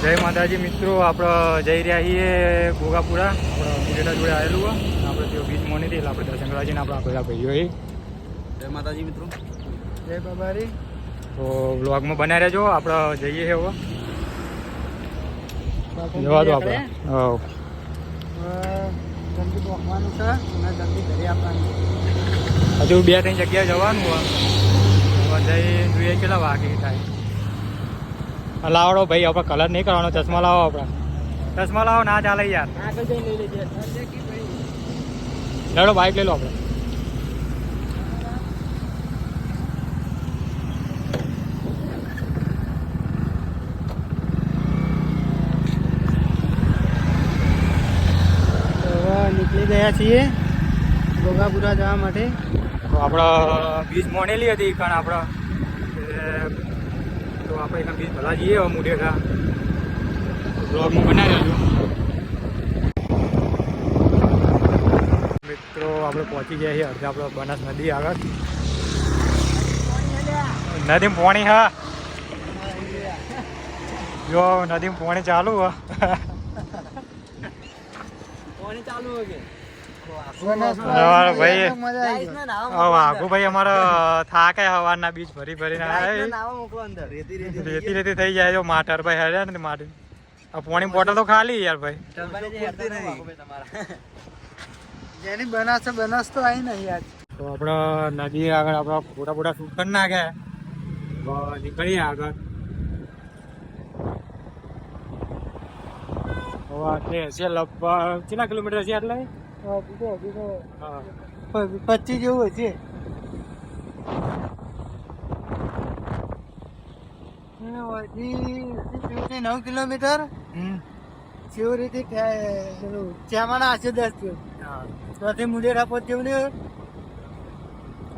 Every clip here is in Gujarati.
જય માતાજી મિત્રો, આપણે જઈ રહ્યા છીએ ગોગાપુરા. આપણે મુરેડા જોડે આવેલું હોય આપણે ત્યાં બીચ મોની હતી એટલે આપણે દર્શન કરવા જઈને આપણા બધા ભાઈઓ. જય માતાજી મિત્રો, જય બાબારી. તો વ્લોગમાં બન્યા રહેજો. આપણે જઈએ હવે જવા દો આપણે. જલ્દી પહોંચવાનું છે અને જલ્દી ઘરે આપવાનું. હજુ 2-3 જગ્યાએ જવાનું હોય. જઈ જોઈએ કેટલા વાગે થાય. લાવડો ભાઈ, આપણે કલર નહીં કરવાનો. ચશ્મા લાવો, આપણે ચશ્મા લાવો. ના ચાલે યાર, આગળ જઈને લઈ લેજે. લેડો બાઇક લઈ લો આપણે. નીકળી ગયા છીએ ગોગાપુરા જવા માટે. તો આપણે બીજ મોનેલી હતી કારણ આપણે તો આપણે એના બીજ ભલા જઈએ હવે મુડેઠા. બ્લોગમાં બનાવી દેજો મિત્રો. આપણે પહોંચી ગયા છીએ અડધા આપણે બનાસ નદી આગળ. નદીમાં પાણી હા, જો નદીમાં પાણી ચાલુ હા. ભાઈ ભાઈ અમારા થાકે હવારના બીજ ભરી ભરીને રેતી થઈ જાય. જો માટર ભાઈ હેડ્યા ને માટી પાણી બોટલ તો ખાલી યાર ભાઈ. જેની બનાસ તો આવી નહીં યાર. તો આપણે નદી આગળ આપણા ફોટા શૂટ કરી નાખ્યા. નીકળીએ આગળ. છે લગભગ કેટલા કિલોમીટર છે એટલે 25 જેવું હશે. 9 કિલોમીટર જેવું રીતે ચામાડા હશે 10 ત્યાંથી મુંડેરા પહોંચ્યું ને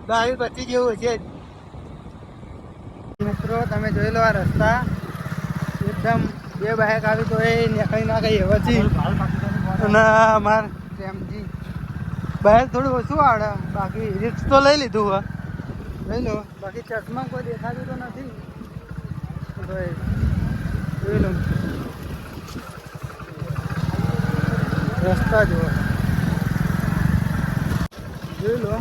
22-25 જેવું હશે. મિત્રો તમે જોઈ લો આ રસ્તા એકદમ 2 બાઇક આવી તો એ નીકળી ના ગઈ હવે અને અમારે પ્રેમજી બહાર થોડું ઓછું આવડે, બાકી રિક્સ તો લઈ લીધું હોય. લઈ લો, બાકી ચશ્મા કોઈ દેખાતું તો નથી. જોઈ લો રસ્તા જુઓ, જોઈ લો.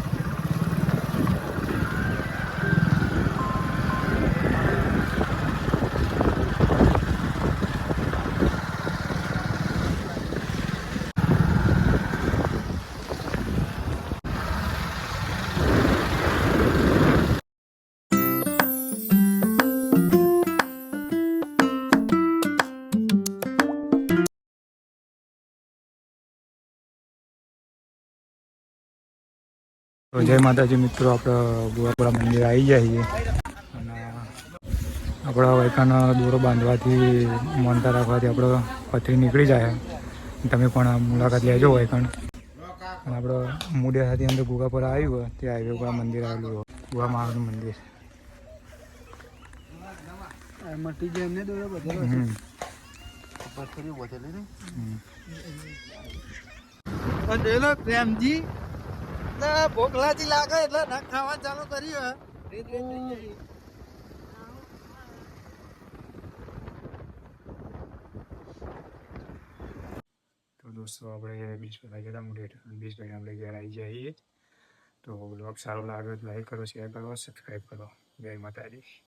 તો જય માતાજી મિત્રો, આપણે ગોગાપુરા મંદિર આવી જાય છીએ અને આપણા વૈકાનો દોરો બાંધવાથી માનતા રાખવાથી આપણો પથરી નીકળી જાય. તમે પણ મુલાકાત લેજો વૈકાણ. અને આપણે મુડેસાથી અંદર ગોગાપુરા આવ્યું હોય તે હાઈવે ઉપર મંદિર આવેલું હોય, ગોગા મહારાજનું મંદિર. મટી જાય એમને દોરો બધેલો પથરી વધેલી ને જોઈ લો પ્રેમજી. ભોગલાજી લાગે એટલે નખ ખાવાનું ચાલુ કર્યું. તો દોસ્તો આપણે બીચ પર આવી ગયા મુડેઠ. બીચ પર આપણે ઘેર આવી જઈએ. તો બ્લોગ સારો લાગે તો લાઈક કરો, શેર કરો, સબસ્ક્રાઈબ કરો. જય માતાજી.